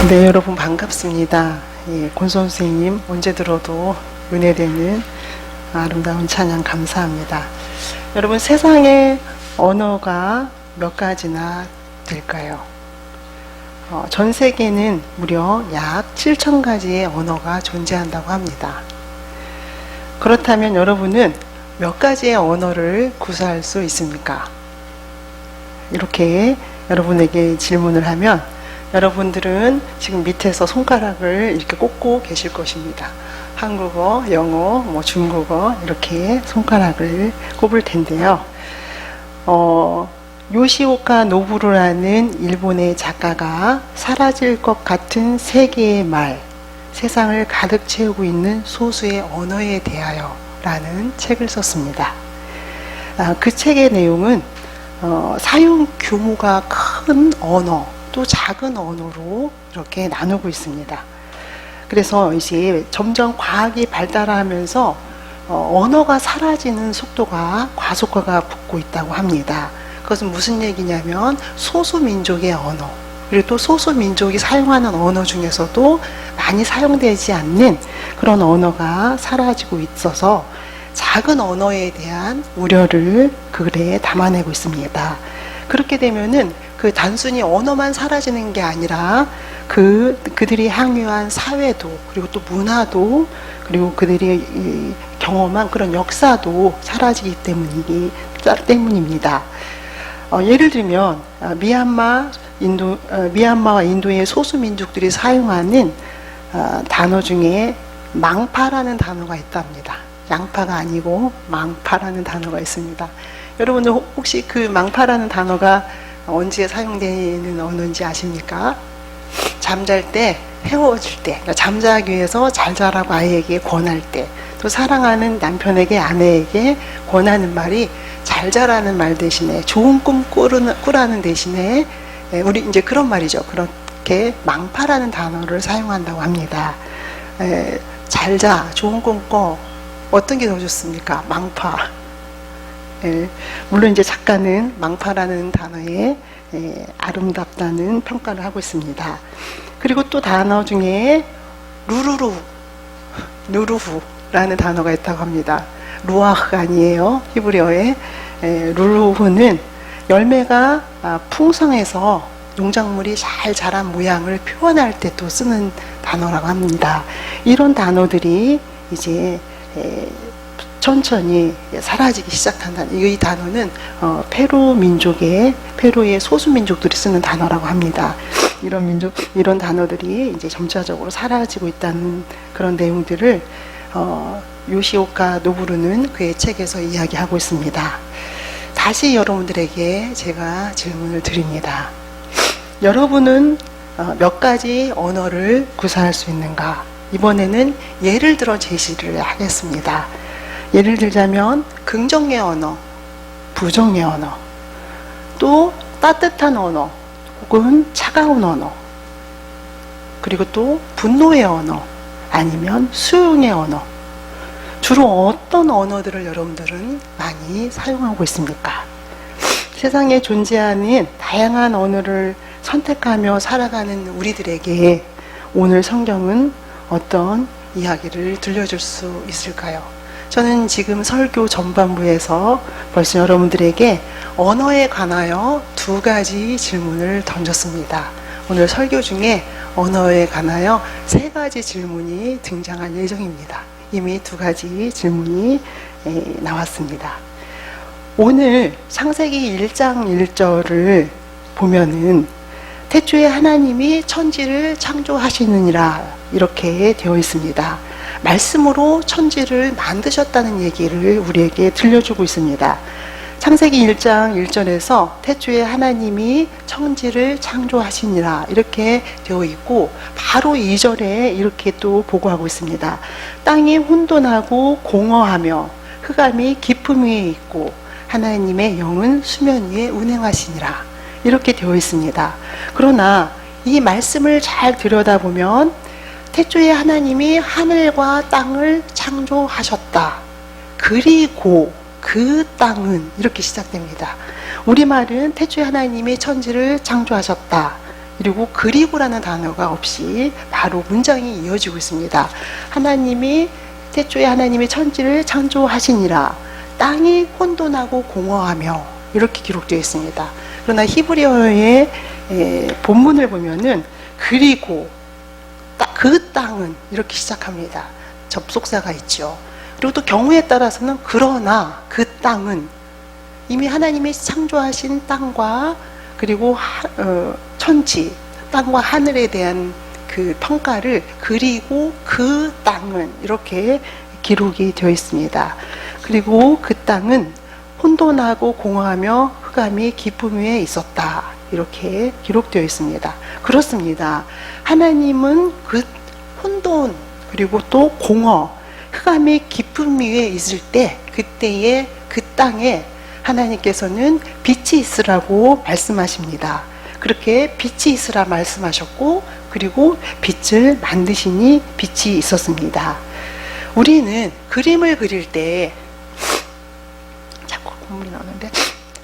네, 여러분 반갑습니다. 예, 권선 선생님 언제 들어도 은혜되는 아름다운 찬양 감사합니다. 여러분, 세상에 언어가 몇 가지나 될까요? 전 세계는 무려 약 7,000가지의 언어가 존재한다고 합니다. 그렇다면 여러분은 몇 가지의 언어를 구사할 수 있습니까? 이렇게 여러분에게 질문을 하면 여러분들은 지금 밑에서 손가락을 이렇게 꽂고 계실 것입니다. 한국어, 영어, 중국어 이렇게 손가락을 꼽을 텐데요. 요시오카 노부루라는 일본의 작가가 사라질 것 같은 세계의 말, 세상을 가득 채우고 있는 소수의 언어에 대하여 라는 책을 썼습니다. 그 책의 내용은 사용 규모가 큰 언어, 또 작은 언어로 이렇게 나누고 있습니다. 그래서 이제 점점 과학이 발달하면서 언어가 사라지는 속도가 과속화가 붙고 있다고 합니다. 그것은 무슨 얘기냐면 소수민족의 언어, 그리고 또 소수민족이 사용하는 언어 중에서도 많이 사용되지 않는 그런 언어가 사라지고 있어서 작은 언어에 대한 우려를 그 글에 담아내고 있습니다. 그렇게 되면은 그 단순히 언어만 사라지는 게 아니라 그들이 향유한 사회도, 그리고 또 문화도, 그리고 그들이 경험한 그런 역사도 사라지기 때문입니다. 예를 들면 미얀마와 인도의 소수민족들이 사용하는 단어 중에 망파라는 단어가 있답니다. 양파가 아니고 망파라는 단어가 있습니다. 여러분들 혹시 그 망파라는 단어가 언제 사용되는 언어인지 아십니까? 잠잘 때, 헤어질 때, 그러니까 잠자기 위해서 잘 자라고 아이에게 권할 때, 또 사랑하는 남편에게, 아내에게 권하는 말이 잘 자라는 말 대신에 좋은 꿈 꾸라는 대신에 우리 이제 그런 말이죠. 그렇게 망파라는 단어를 사용한다고 합니다. 잘 자, 좋은 꿈 꿔. 어떤 게 더 좋습니까? 망파. 물론 이제 작가는 망파라는 단어에 아름답다는 평가를 하고 있습니다. 그리고 또 단어 중에 루루후라는 단어가 있다고 합니다. 루아흐가 아니에요. 히브리어에 루루후는 열매가 풍성해서 농작물이 잘 자란 모양을 표현할 때 또 쓰는 단어라고 합니다. 이런 단어들이 이제 천천히 사라지기 시작한다는, 이 단어는 페루의 소수민족들이 쓰는 단어라고 합니다. 이런 단어들이 이제 점차적으로 사라지고 있다는 그런 내용들을 요시오카 노부루는 그의 책에서 이야기하고 있습니다. 다시 여러분들에게 제가 질문을 드립니다. 여러분은 몇 가지 언어를 구사할 수 있는가? 이번에는 예를 들어 제시를 하겠습니다. 예를 들자면 긍정의 언어, 부정의 언어, 또 따뜻한 언어, 혹은 차가운 언어, 그리고 또 분노의 언어, 아니면 수용의 언어. 주로 어떤 언어들을 여러분들은 많이 사용하고 있습니까? 세상에 존재하는 다양한 언어를 선택하며 살아가는 우리들에게 오늘 성경은 어떤 이야기를 들려줄 수 있을까요? 저는 지금 설교 전반부에서 벌써 여러분들에게 언어에 관하여 2가지 질문을 던졌습니다. 오늘 설교 중에 언어에 관하여 3가지 질문이 등장할 예정입니다. 이미 2가지 질문이 나왔습니다. 오늘 창세기 1장 1절을 보면은 태초에 하나님이 천지를 창조하시느니라 이렇게 되어 있습니다. 말씀으로 천지를 만드셨다는 얘기를 우리에게 들려주고 있습니다. 창세기 1장 1절에서 태초에 하나님이 천지를 창조하시니라 이렇게 되어 있고, 바로 2절에 이렇게 또 보고하고 있습니다. 땅이 혼돈하고 공허하며 흑암이 깊음 위에 있고 하나님의 영은 수면 위에 운행하시니라 이렇게 되어 있습니다. 그러나 이 말씀을 잘 들여다보면 태초에 하나님이 하늘과 땅을 창조하셨다. 그리고 그 땅은 이렇게 시작됩니다. 우리말은 태초에 하나님이 천지를 창조하셨다. 그리고 그리고라는 단어가 없이 바로 문장이 이어지고 있습니다. 하나님이 태초에 하나님이 천지를 창조하시니라 땅이 혼돈하고 공허하며 이렇게 기록되어 있습니다. 그러나 히브리어의 본문을 보면은 그리고 그 땅은 이렇게 시작합니다. 접속사가 있죠. 그리고 또 경우에 따라서는 그러나 그 땅은 이미 하나님이 창조하신 땅과 그리고 천지, 땅과 하늘에 대한 그 평가를 그리고 그 땅은 이렇게 기록이 되어 있습니다. 그리고 그 땅은 혼돈하고 공허하며 흑암이 깊음 위에 있었다. 이렇게 기록되어 있습니다. 그렇습니다. 하나님은 그 혼돈 그리고 또 공허, 흑암이 깊음 위에 있을 때 그때의 그 땅에 하나님께서는 빛이 있으라고 말씀하십니다. 그렇게 빛이 있으라 말씀하셨고 그리고 빛을 만드시니 빛이 있었습니다. 우리는 그림을 그릴 때 자꾸 콧물이 나오는데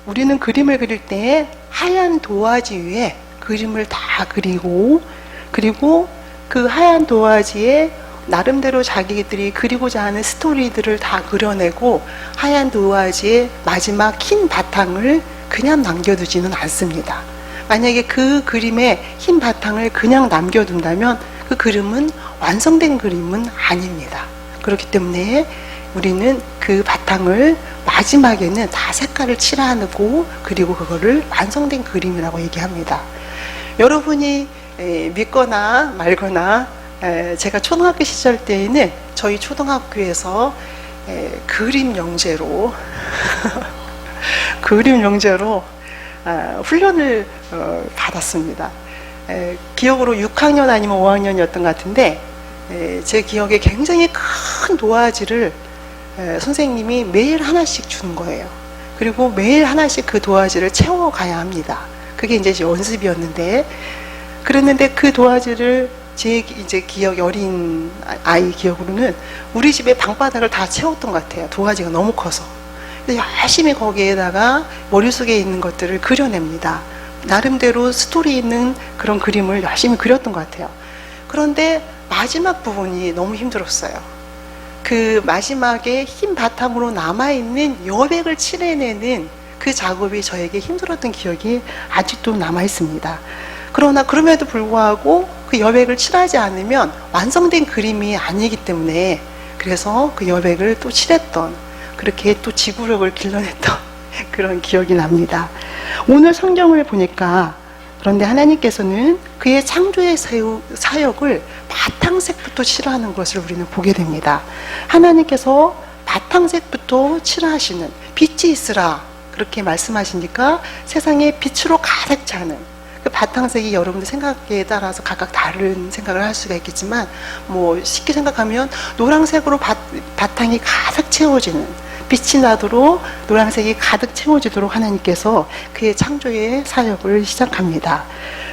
우리는 그림을 그릴 때 하얀 도화지 위에 그림을 다 그리고 그리고 그 하얀 도화지에 나름대로 자기들이 그리고자 하는 스토리들을 다 그려내고 하얀 도화지의 마지막 흰 바탕을 그냥 남겨두지는 않습니다. 만약에 그 그림에 흰 바탕을 그냥 남겨둔다면 그 그림은 완성된 그림은 아닙니다. 그렇기 때문에 우리는 그 바탕을 마지막에는 다 색깔을 칠하고 그리고 그거를 완성된 그림이라고 얘기합니다. 여러분이 믿거나 말거나 제가 초등학교 시절 때에는 저희 초등학교에서 그림 영재로 그림 영재로 훈련을 받았습니다. 기억으로 6학년 아니면 5학년이었던 것 같은데 제 기억에 굉장히 큰 도화지를 선생님이 매일 하나씩 주는 거예요. 그리고 매일 하나씩 그 도화지를 채워가야 합니다. 그게 이제 연습이었는데 그랬는데 그 도화지를 제 이제 기억 어린 아이 기억으로는 우리 집의 방바닥을 다 채웠던 것 같아요. 도화지가 너무 커서. 열심히 거기에다가 머릿속에 있는 것들을 그려냅니다. 나름대로 스토리 있는 그런 그림을 열심히 그렸던 것 같아요. 그런데 마지막 부분이 너무 힘들었어요. 그 마지막에 흰 바탕으로 남아있는 여백을 칠해내는 그 작업이 저에게 힘들었던 기억이 아직도 남아있습니다. 그러나 그럼에도 불구하고 그 여백을 칠하지 않으면 완성된 그림이 아니기 때문에 그래서 그 여백을 또 칠했던 그렇게 또 지구력을 길러냈던 그런 기억이 납니다. 오늘 성경을 보니까 그런데 하나님께서는 그의 창조의 사역을 바탕색부터 칠하는 것을 우리는 보게 됩니다. 하나님께서 바탕색부터 칠하시는 빛이 있으라 그렇게 말씀하시니까 세상에 빛으로 가득 차는 그 바탕색이 여러분들 생각에 따라서 각각 다른 생각을 할 수가 있겠지만 뭐 쉽게 생각하면 노란색으로 바탕이 가득 채워지는 빛이 나도록 노란색이 가득 채워지도록 하나님께서 그의 창조의 사역을 시작합니다.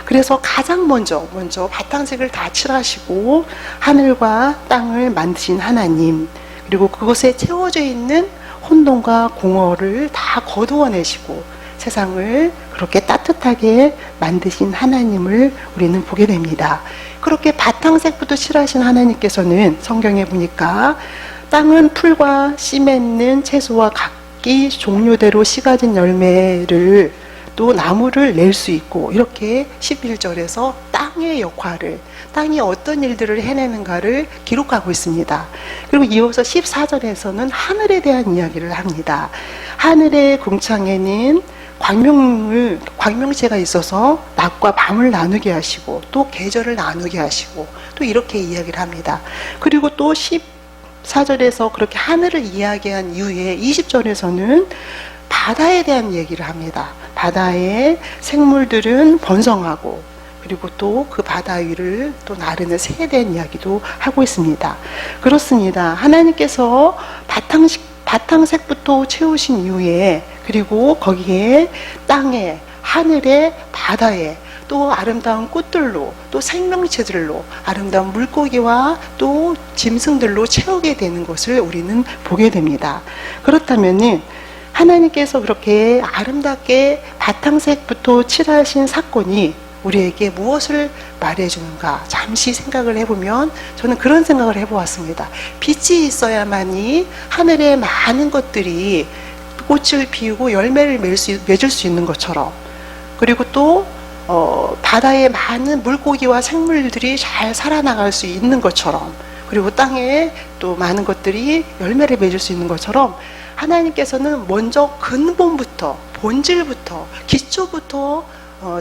그래서 가장 먼저 바탕색을 다 칠하시고 하늘과 땅을 만드신 하나님 그리고 그곳에 채워져 있는 혼돈과 공허를 다 거두어내시고 세상을 그렇게 따뜻하게 만드신 하나님을 우리는 보게 됩니다. 그렇게 바탕색부터 칠하신 하나님께서는 성경에 보니까 땅은 풀과 씨 맺는 채소와 각기 종류대로 씨 가진 열매를 또 나무를 낼 수 있고 이렇게 11절에서 땅의 역할을 땅이 어떤 일들을 해내는가를 기록하고 있습니다. 그리고 이어서 14절에서는 하늘에 대한 이야기를 합니다. 하늘의 궁창에는 광명체가 있어서 낮과 밤을 나누게 하시고 또 계절을 나누게 하시고 또 이렇게 이야기를 합니다. 그리고 또 14절에서 그렇게 하늘을 이야기한 이후에 20절에서는 바다에 대한 얘기를 합니다. 바다의 생물들은 번성하고 그리고 또 그 바다 위를 또 나르는 새에 대한 이야기도 하고 있습니다. 그렇습니다. 하나님께서 바탕색부터 채우신 이후에 그리고 거기에 땅에 하늘에 바다에 또 아름다운 꽃들로 또 생명체들로 아름다운 물고기와 또 짐승들로 채우게 되는 것을 우리는 보게 됩니다. 그렇다면은 하나님께서 그렇게 아름답게 바탕색부터 칠하신 사건이 우리에게 무엇을 말해주는가 잠시 생각을 해보면 저는 그런 생각을 해보았습니다. 빛이 있어야만이 하늘의 많은 것들이 꽃을 피우고 열매를 맺을 수 있는 것처럼, 그리고 또 바다에 많은 물고기와 생물들이 잘 살아나갈 수 있는 것처럼, 그리고 땅에 또 많은 것들이 열매를 맺을 수 있는 것처럼 하나님께서는 먼저 근본부터, 본질부터, 기초부터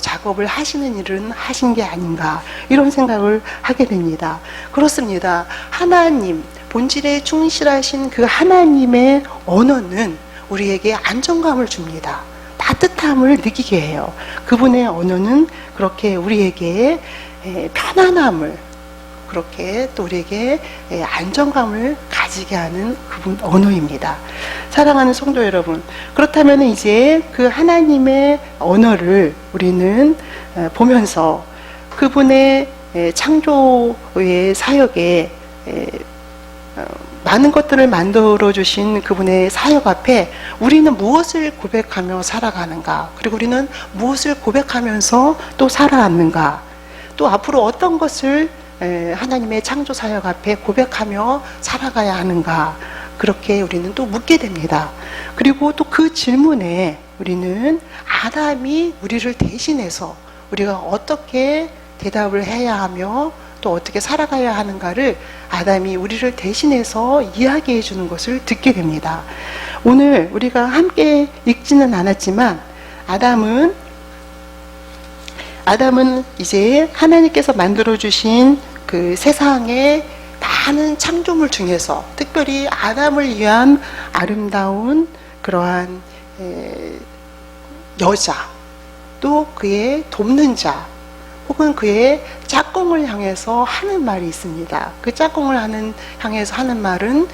작업을 하시는 일은 하신 게 아닌가, 이런 생각을 하게 됩니다. 그렇습니다. 하나님, 본질에 충실하신 그 하나님의 언어는 우리에게 안정감을 줍니다. 따뜻함을 느끼게 해요. 그분의 언어는 그렇게 우리에게 편안함을, 그렇게 또 우리에게 안정감을 가지게 하는 그분 언어입니다. 사랑하는 성도 여러분, 그렇다면 이제 그 하나님의 언어를 우리는 보면서 그분의 창조의 사역에 많은 것들을 만들어 주신 그분의 사역 앞에 우리는 무엇을 고백하며 살아가는가, 그리고 우리는 무엇을 고백하면서 또 살아왔는가, 또 앞으로 어떤 것을 하나님의 창조 사역 앞에 고백하며 살아가야 하는가, 그렇게 우리는 또 묻게 됩니다. 그리고 또 그 질문에 우리는 아담이 우리를 대신해서 우리가 어떻게 대답을 해야 하며 또 어떻게 살아가야 하는가를 아담이 우리를 대신해서 이야기해 주는 것을 듣게 됩니다. 오늘 우리가 함께 읽지는 않았지만 아담은 이제 하나님께서 만들어 주신 그 세상의 많은 창조물 중에서 특별히 아담을 위한 아름다운 그러한 여자, 또 그의 돕는 자, 혹은 그의 짝꿍을 향해서 하는 말이 있습니다. 그 짝꿍을 향해서 하는 말은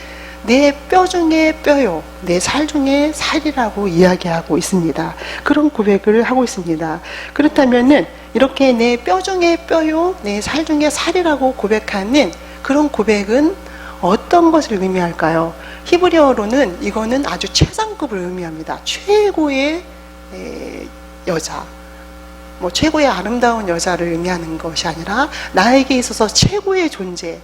내 뼈 중에 뼈요, 내 살 중에 살이라고 이야기하고 있습니다. 그런 고백을 하고 있습니다. 그렇다면은 이렇게 내 뼈 중에 뼈요, 내 살 중에 살이라고 고백하는 그런 고백은 어떤 것을 의미할까요? 히브리어로는 이거는 아주 최상급을 의미합니다. 최고의 여자, 최고의 아름다운 여자를 의미하는 것이 아니라 나에게 있어서 최고의 존재,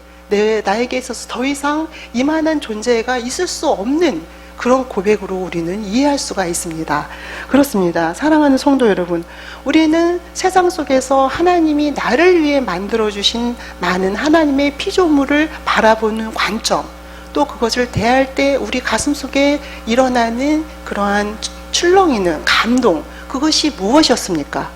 나에게 있어서 더 이상 이만한 존재가 있을 수 없는 그런 고백으로 우리는 이해할 수가 있습니다. 그렇습니다. 사랑하는 성도 여러분, 우리는 세상 속에서 하나님이 나를 위해 만들어주신 많은 하나님의 피조물을 바라보는 관점, 또 그것을 대할 때 우리 가슴 속에 일어나는 그러한 출렁이는 감동, 그것이 무엇이었습니까?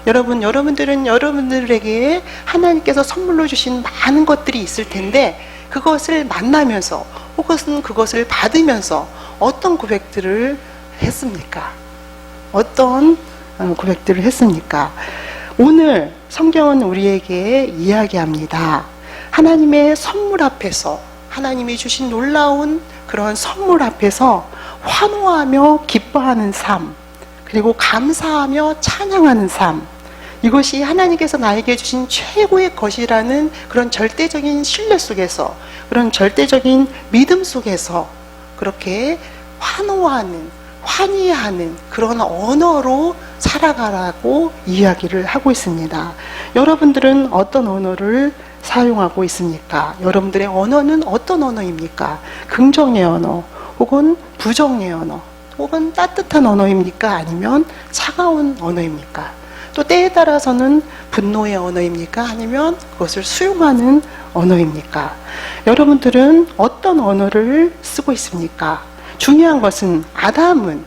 여러분들은 여러분들에게 하나님께서 선물로 주신 많은 것들이 있을 텐데 그것을 만나면서 혹은 그것을 받으면서 어떤 고백들을 했습니까? 어떤 고백들을 했습니까? 오늘 성경은 우리에게 이야기합니다. 하나님의 선물 앞에서, 하나님이 주신 놀라운 그런 선물 앞에서 환호하며 기뻐하는 삶, 그리고 감사하며 찬양하는 삶, 이것이 하나님께서 나에게 주신 최고의 것이라는 그런 절대적인 신뢰 속에서, 그런 절대적인 믿음 속에서 그렇게 환호하는, 환희하는 그런 언어로 살아가라고 이야기를 하고 있습니다. 여러분들은 어떤 언어를 사용하고 있습니까? 여러분들의 언어는 어떤 언어입니까? 긍정의 언어, 혹은 부정의 언어, 혹은 따뜻한 언어입니까? 아니면 차가운 언어입니까? 또 때에 따라서는 분노의 언어입니까? 아니면 그것을 수용하는 언어입니까? 여러분들은 어떤 언어를 쓰고 있습니까? 중요한 것은 아담은,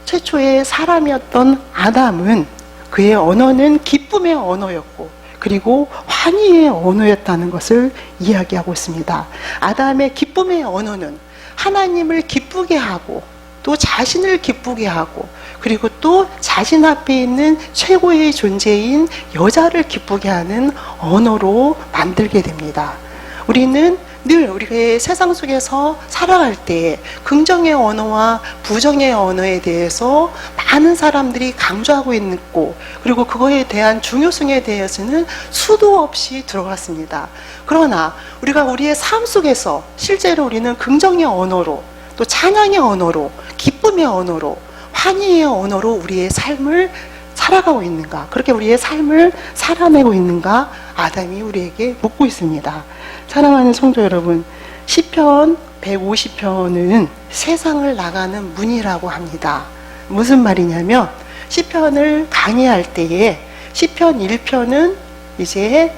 최초의 사람이었던 아담은 그의 언어는 기쁨의 언어였고 그리고 환희의 언어였다는 것을 이야기하고 있습니다. 아담의 기쁨의 언어는 하나님을 기쁘게 하고 또 자신을 기쁘게 하고 그리고 또 자신 앞에 있는 최고의 존재인 여자를 기쁘게 하는 언어로 만들게 됩니다. 우리는 늘 우리의 세상 속에서 살아갈 때 긍정의 언어와 부정의 언어에 대해서 많은 사람들이 강조하고 있고 그리고 그거에 대한 중요성에 대해서는 수도 없이 들어갔습니다. 그러나 우리가 우리의 삶 속에서 실제로 우리는 긍정의 언어로 또 찬양의 언어로 기쁨의 언어로 환희의 언어로 우리의 삶을 살아가고 있는가? 그렇게 우리의 삶을 살아내고 있는가? 아담이 우리에게 묻고 있습니다. 사랑하는 성도 여러분, 시편 150편은 세상을 나가는 문이라고 합니다. 무슨 말이냐면 시편을 강의할 때에 시편 1편은 이제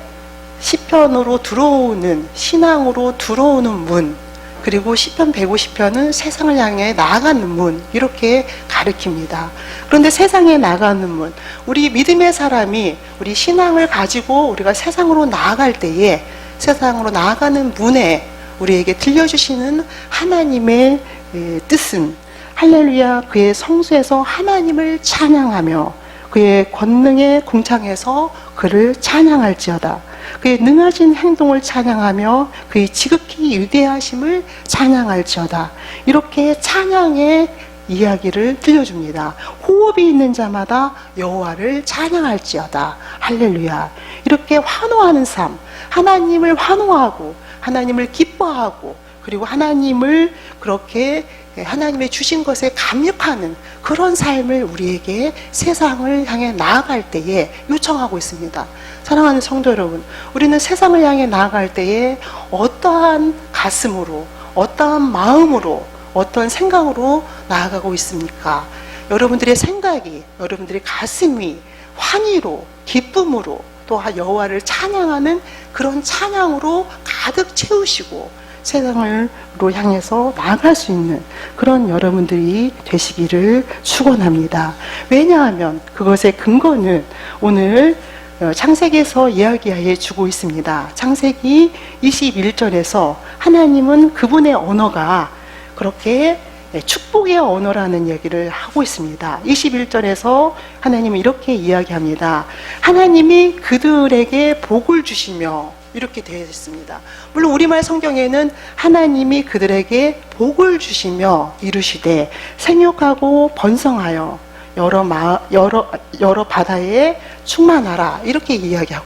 시편으로 들어오는, 신앙으로 들어오는 문, 그리고 시편 150편은 세상을 향해 나아가는 문, 이렇게 가르칩니다. 그런데 세상에 나가는 문, 우리 믿음의 사람이 우리 신앙을 가지고 우리가 세상으로 나아갈 때에 세상으로 나아가는 문에 우리에게 들려주시는 하나님의 뜻은 할렐루야, 그의 성수에서 하나님을 찬양하며 그의 권능의 궁창에서 그를 찬양할지어다. 그의 능하신 행동을 찬양하며 그의 지극히 위대하심을 찬양할지어다. 이렇게 찬양의 이야기를 들려줍니다. 호흡이 있는 자마다 여호와를 찬양할지어다. 할렐루야. 이렇게 환호하는 삶, 하나님을 환호하고 하나님을 기뻐하고 그리고 하나님을 그렇게 하나님의 주신 것에 감격하는 그런 삶을 우리에게 세상을 향해 나아갈 때에 요청하고 있습니다. 사랑하는 성도 여러분, 우리는 세상을 향해 나아갈 때에 어떠한 가슴으로, 어떠한 마음으로, 어떤 생각으로 나아가고 있습니까? 여러분들의 생각이, 여러분들의 가슴이 환희로, 기쁨으로 또 여호와를 찬양하는 그런 찬양으로 가득 채우시고 세상으로 향해서 나아갈 수 있는 그런 여러분들이 되시기를 축원합니다. 왜냐하면 그것의 근거는 오늘 창세기에서 이야기해 주고 있습니다. 창세기 21절에서 하나님은 그분의 언어가 그렇게 축복의 언어라는 얘기를 하고 있습니다. 21절에서 하나님은 이렇게 이야기합니다. 하나님이 그들에게 복을 주시며, 이렇게 되어 있습니다. 물론 우리말 성경에는 하나님이 그들에게 복을 주시며 이르시되 생육하고 번성하여 여러 바다에 충만하라, 이렇게 이야기하고,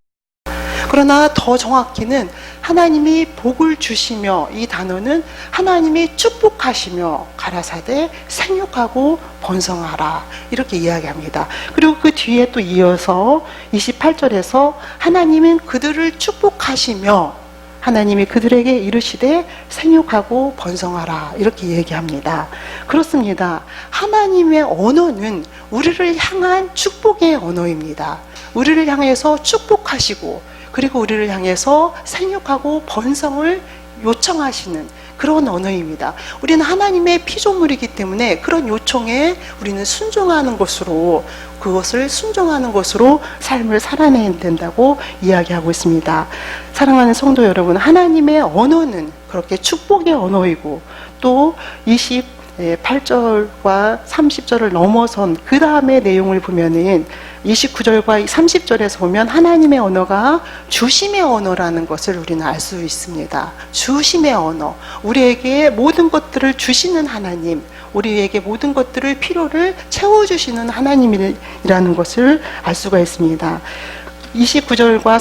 그러나 더 정확히는 하나님이 복을 주시며, 이 단어는 하나님이 축복하시며 가라사대 생육하고 번성하라, 이렇게 이야기합니다. 그리고 그 뒤에 또 이어서 28절에서 하나님은 그들을 축복하시며 하나님이 그들에게 이르시되 생육하고 번성하라, 이렇게 얘기합니다. 그렇습니다. 하나님의 언어는 우리를 향한 축복의 언어입니다. 우리를 향해서 축복하시고 그리고 우리를 향해서 생육하고 번성을 요청하시는 그런 언어입니다. 우리는 하나님의 피조물이기 때문에 그런 요청에 우리는 순종하는 것으로, 그것을 순종하는 것으로 삶을 살아내야 된다고 이야기하고 있습니다. 사랑하는 성도 여러분, 하나님의 언어는 그렇게 축복의 언어이고 또 28절과 30절을 넘어선 그 다음의 내용을 보면은 29절과 30절에서 보면 하나님의 언어가 주심의 언어라는 것을 우리는 알 수 있습니다. 주심의 언어, 우리에게 모든 것들을 주시는 하나님, 우리에게 모든 것들을 필요를 채워주시는 하나님이라는 것을 알 수가 있습니다. 29절과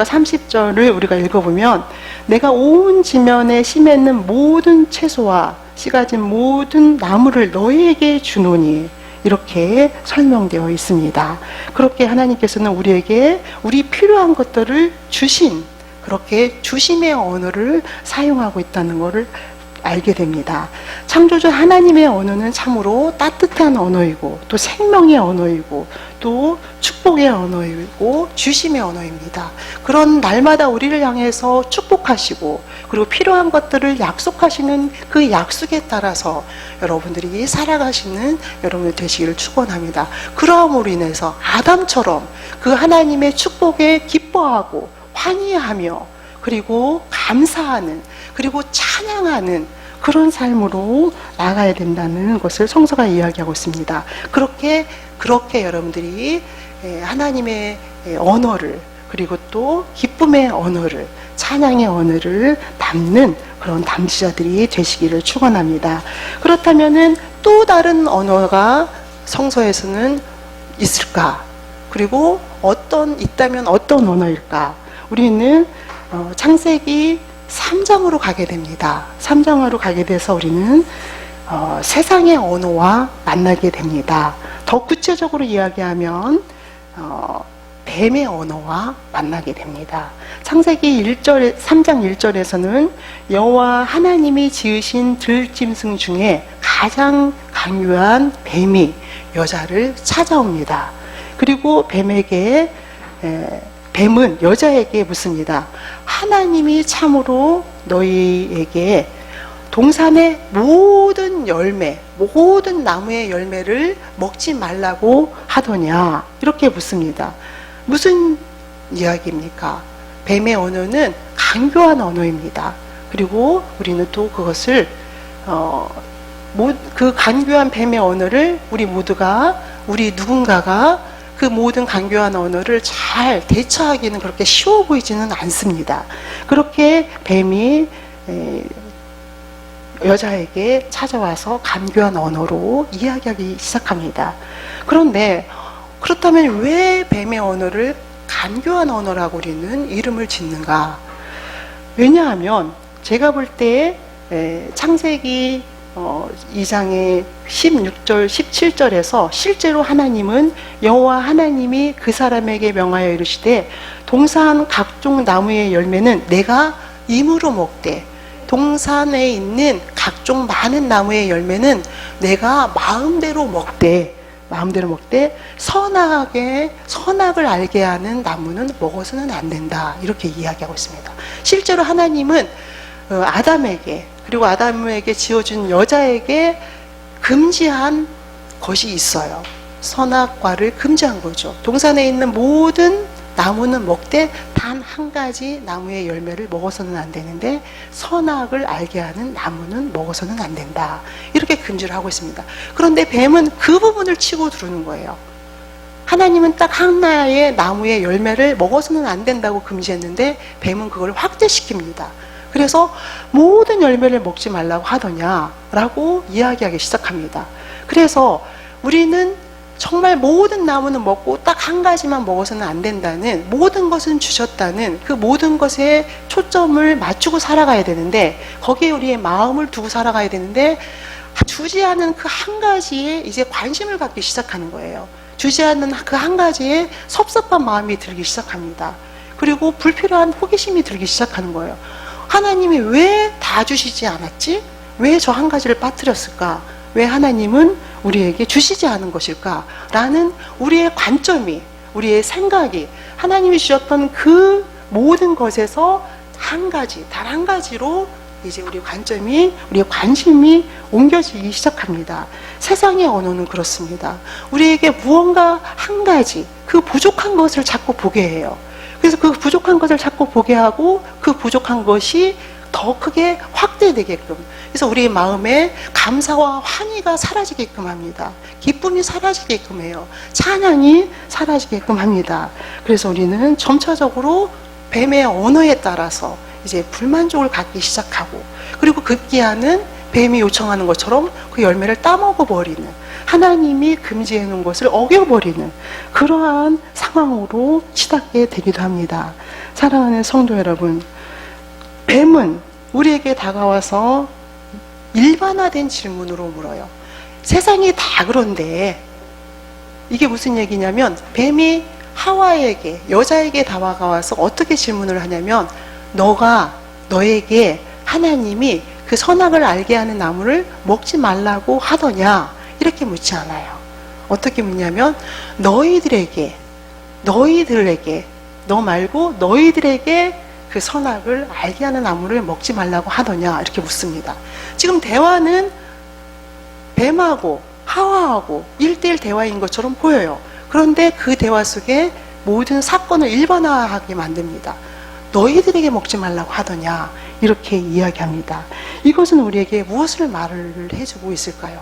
30절을 우리가 읽어보면 내가 온 지면에 심했는 모든 채소와 씨 가진 모든 나무를 너희에게 주노니, 이렇게 설명되어 있습니다. 그렇게 하나님께서는 우리에게 우리 필요한 것들을 주신, 그렇게 주심의 언어를 사용하고 있다는 것을 알게 됩니다. 창조주 하나님의 언어는 참으로 따뜻한 언어이고 또 생명의 언어이고 또 축복의 언어이고 주심의 언어입니다. 그런 날마다 우리를 향해서 축복하시고 그리고 필요한 것들을 약속하시는 그 약속에 따라서 여러분들이 살아가시는 여러분들 되시기를 축원합니다. 그러함으로 인해서 아담처럼 그 하나님의 축복에 기뻐하고 환희하며 그리고 감사하는, 그리고 찬양하는 그런 삶으로 나가야 된다는 것을 성서가 이야기하고 있습니다. 그렇게 여러분들이 하나님의 언어를, 그리고 또 기쁨의 언어를, 찬양의 언어를 담는 그런 담지자들이 되시기를 축원합니다. 그렇다면은 또 다른 언어가 성서에서는 있을까? 그리고 있다면 어떤 언어일까? 우리는 창세기 3장으로 가게 됩니다. 3장으로 가게 돼서 우리는 세상의 언어와 만나게 됩니다. 더 구체적으로 이야기하면 뱀의 언어와 만나게 됩니다. 창세기 3장 1절에서는 여호와 하나님이 지으신 들짐승 중에 가장 강교한 뱀이 여자를 찾아옵니다. 그리고 뱀은 여자에게 묻습니다. 하나님이 참으로 너희에게 동산의 모든 열매, 모든 나무의 열매를 먹지 말라고 하더냐? 이렇게 묻습니다. 무슨 이야기입니까? 뱀의 언어는 강교한 언어입니다. 그리고 우리는 또 그것을 그 간교한 뱀의 언어를 우리 누군가가 그 모든 간교한 언어를 잘 대처하기는 그렇게 쉬워 보이지는 않습니다. 그렇게 뱀이 여자에게 찾아와서 간교한 언어로 이야기하기 시작합니다. 그런데 그렇다면 왜 뱀의 언어를 간교한 언어라고 우리는 이름을 짓는가? 왜냐하면 제가 볼 때 창세기 2장의 16절, 17절에서 실제로 하나님은 여호와 하나님이 그 사람에게 명하여 이르시되 동산 각종 나무의 열매는 내가 임으로 먹되 동산에 있는 각종 많은 나무의 열매는 내가 마음대로 먹되 선악을 알게 하는 나무는 먹어서는 안 된다. 이렇게 이야기하고 있습니다. 실제로 하나님은 아담에게 그리고 아담에게 지어준 여자에게 금지한 것이 있어요. 선악과를 금지한 거죠. 동산에 있는 모든 나무는 먹되 단 한 가지 나무의 열매를 먹어서는 안 되는데 선악을 알게 하는 나무는 먹어서는 안 된다. 이렇게 금지를 하고 있습니다. 그런데 뱀은 그 부분을 치고 들어오는 거예요. 하나님은 딱 하나의 나무의 열매를 먹어서는 안 된다고 금지했는데 뱀은 그걸 확대시킵니다. 그래서 모든 열매를 먹지 말라고 하더냐라고 이야기하기 시작합니다. 그래서 우리는 정말 모든 나무는 먹고 딱 한 가지만 먹어서는 안 된다는, 모든 것은 주셨다는 그 모든 것에 초점을 맞추고 살아가야 되는데, 거기에 우리의 마음을 두고 살아가야 되는데, 주지 않은 그 한 가지에 이제 관심을 갖기 시작하는 거예요. 주지 않는 그 한 가지에 섭섭한 마음이 들기 시작합니다. 그리고 불필요한 호기심이 들기 시작하는 거예요. 하나님이 왜 다 주시지 않았지? 왜 저 한 가지를 빠뜨렸을까? 왜 하나님은 우리에게 주시지 않은 것일까? 라는 우리의 관점이, 우리의 생각이 하나님이 주셨던 그 모든 것에서 한 가지, 단 한 가지로 이제 우리의 관점이, 우리의 관심이 옮겨지기 시작합니다. 세상의 언어는 그렇습니다. 우리에게 무언가 한 가지, 그 부족한 것을 자꾸 보게 해요. 그래서 그 부족한 것을 자꾸 보게 하고 그 부족한 것이 더 크게 확대되게끔, 그래서 우리 마음에 감사와 환희가 사라지게끔 합니다. 기쁨이 사라지게끔 해요. 찬양이 사라지게끔 합니다. 그래서 우리는 점차적으로 뱀의 언어에 따라서 이제 불만족을 갖기 시작하고, 그리고 급기야는 뱀이 요청하는 것처럼 그 열매를 따먹어버리는, 하나님이 금지해 놓은 것을 어겨버리는 그러한 상황으로 치닫게 되기도 합니다. 사랑하는 성도 여러분, 뱀은 우리에게 다가와서 일반화된 질문으로 물어요. 세상이 다 그런데, 이게 무슨 얘기냐면, 뱀이 하와에게, 여자에게 다가와서 어떻게 질문을 하냐면, 너에게 하나님이 그 선악을 알게 하는 나무를 먹지 말라고 하더냐? 이렇게 묻지 않아요. 어떻게 묻냐면, 너희들에게, 너 말고 너희들에게 그 선악을 알게 하는 나무를 먹지 말라고 하더냐? 이렇게 묻습니다. 지금 대화는 뱀하고 하와하고 1대1 대화인 것처럼 보여요. 그런데 그 대화 속에 모든 사건을 일반화하게 만듭니다. 너희들에게 먹지 말라고 하더냐? 이렇게 이야기합니다. 이것은 우리에게 무엇을 말을 해주고 있을까요?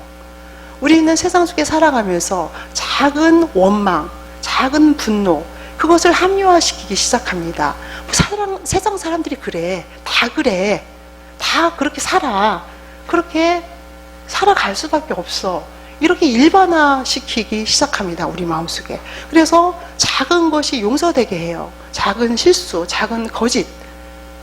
우리는 세상 속에 살아가면서 작은 원망, 작은 분노, 그것을 합리화시키기 시작합니다. 세상 사람들이 그래, 다 그렇게 살아, 그렇게 살아갈 수밖에 없어, 이렇게 일반화시키기 시작합니다. 우리 마음속에. 그래서 작은 것이 용서되게 해요. 작은 실수, 작은 거짓,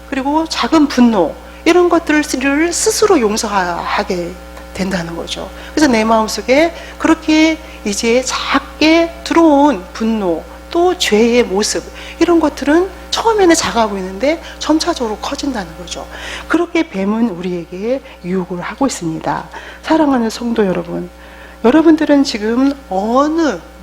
그리고 작은 분노, 이런 것들을 스스로 용서하게 된다는 거죠. 그래서 내 마음속에 그렇게 이제 작게 들어온 분노, 또 죄의 모습, 이런 것들은 처음에는 작아 보이는데 점차적으로 커진다는 거죠. 그렇게 뱀은 우리에게 유혹을 하고 있습니다. 사랑하는 성도 여러분, 여러분들은 지금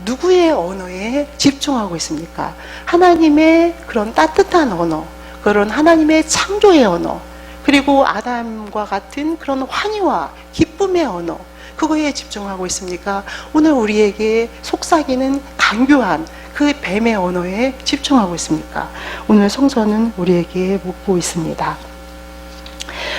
누구의 언어에 집중하고 있습니까? 하나님의 그런 따뜻한 언어, 그런 하나님의 창조의 언어, 그리고 아담과 같은 그런 환희와 기쁨의 언어, 그거에 집중하고 있습니까? 오늘 우리에게 속삭이는 강교한 그 뱀의 언어에 집중하고 있습니까? 오늘 성서는 우리에게 묻고 있습니다.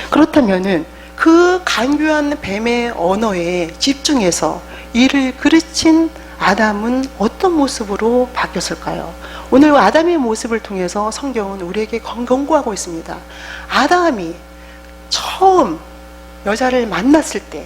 그렇다면은 그 강교한 뱀의 언어에 집중해서 이를 그르친 아담은 어떤 모습으로 바뀌었을까요? 오늘 아담의 모습을 통해서 성경은 우리에게 경고하고 있습니다. 아담이 처음 여자를 만났을 때,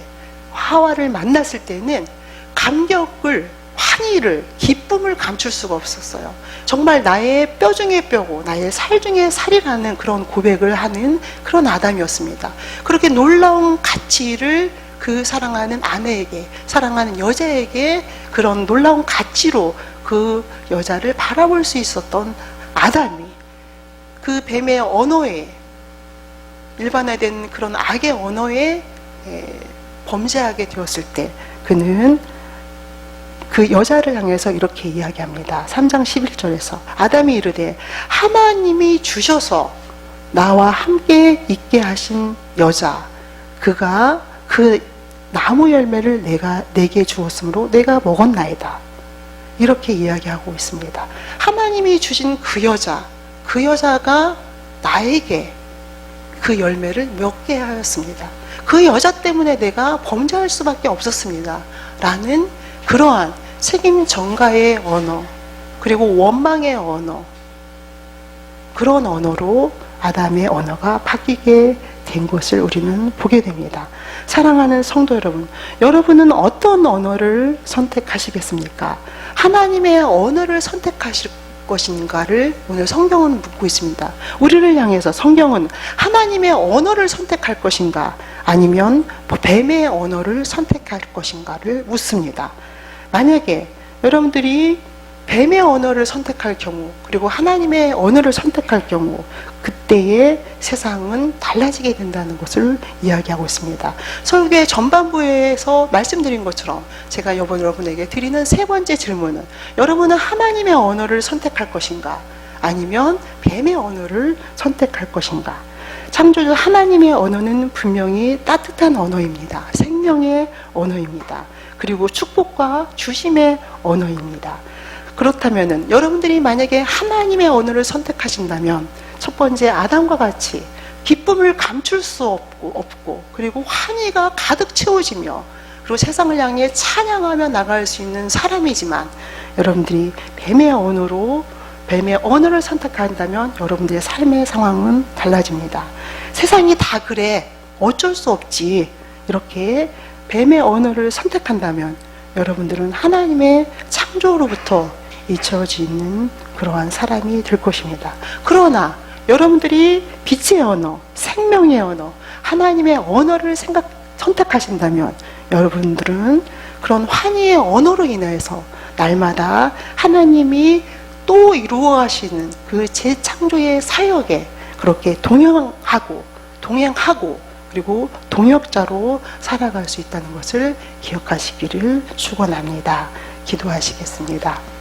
하와를 만났을 때는 감격을, 환희를, 기쁨을 감출 수가 없었어요. 정말 나의 뼈 중에 뼈고 나의 살 중에 살이라는 그런 고백을 하는 그런 아담이었습니다. 그렇게 놀라운 가치를 그 사랑하는 아내에게, 사랑하는 여자에게 그런 놀라운 가치로 그 여자를 바라볼 수 있었던 아담이 그 뱀의 언어에, 일반화된 그런 악의 언어에 범죄하게 되었을 때 그는 그 여자를 향해서 이렇게 이야기합니다. 3장 11절에서 아담이 이르되 하나님이 주셔서 나와 함께 있게 하신 여자, 그가 그 나무 열매를 내게 주었으므로 내가 먹었나이다. 이렇게 이야기하고 있습니다. 하나님이 주신 그 여자가 나에게 그 열매를 먹게 하였습니다. 그 여자 때문에 내가 범죄할 수밖에 없었습니다. 라는 그러한 책임 전가의 언어, 그리고 원망의 언어, 그런 언어로 아담의 언어가 바뀌게 된 것을 우리는 보게 됩니다. 사랑하는 성도 여러분, 여러분은 어떤 언어를 선택하시겠습니까? 하나님의 언어를 선택하실 것인가를 오늘 성경은 묻고 있습니다. 우리를 향해서 성경은 하나님의 언어를 선택할 것인가, 아니면 뱀의 언어를 선택할 것인가를 묻습니다. 만약에 여러분들이 뱀의 언어를 선택할 경우, 그리고 하나님의 언어를 선택할 경우, 그때의 세상은 달라지게 된다는 것을 이야기하고 있습니다. 설교의 전반부에서 말씀드린 것처럼 제가 여러분에게 드리는 세 번째 질문은, 여러분은 하나님의 언어를 선택할 것인가, 아니면 뱀의 언어를 선택할 것인가? 창조주 하나님의 언어는 분명히 따뜻한 언어입니다. 생명의 언어입니다. 그리고 축복과 주심의 언어입니다. 그렇다면 여러분들이 만약에 하나님의 언어를 선택하신다면 첫 번째 아담과 같이 기쁨을 감출 수 없고 그리고 환희가 가득 채워지며 그리고 세상을 향해 찬양하며 나갈 수 있는 사람이지만, 여러분들이 뱀의 언어를 선택한다면 여러분들의 삶의 상황은 달라집니다. 세상이 다 그래, 어쩔 수 없지, 이렇게 뱀의 언어를 선택한다면 여러분들은 하나님의 창조로부터 잊혀지는 그러한 사람이 될 것입니다. 그러나 여러분들이 빛의 언어, 생명의 언어, 하나님의 언어를 선택하신다면 여러분들은 그런 환희의 언어로 인해서 날마다 하나님이 또 이루어가시는 그 재창조의 사역에 그렇게 동행하고 그리고 동역자로 살아갈 수 있다는 것을 기억하시기를 축원합니다. 기도하시겠습니다.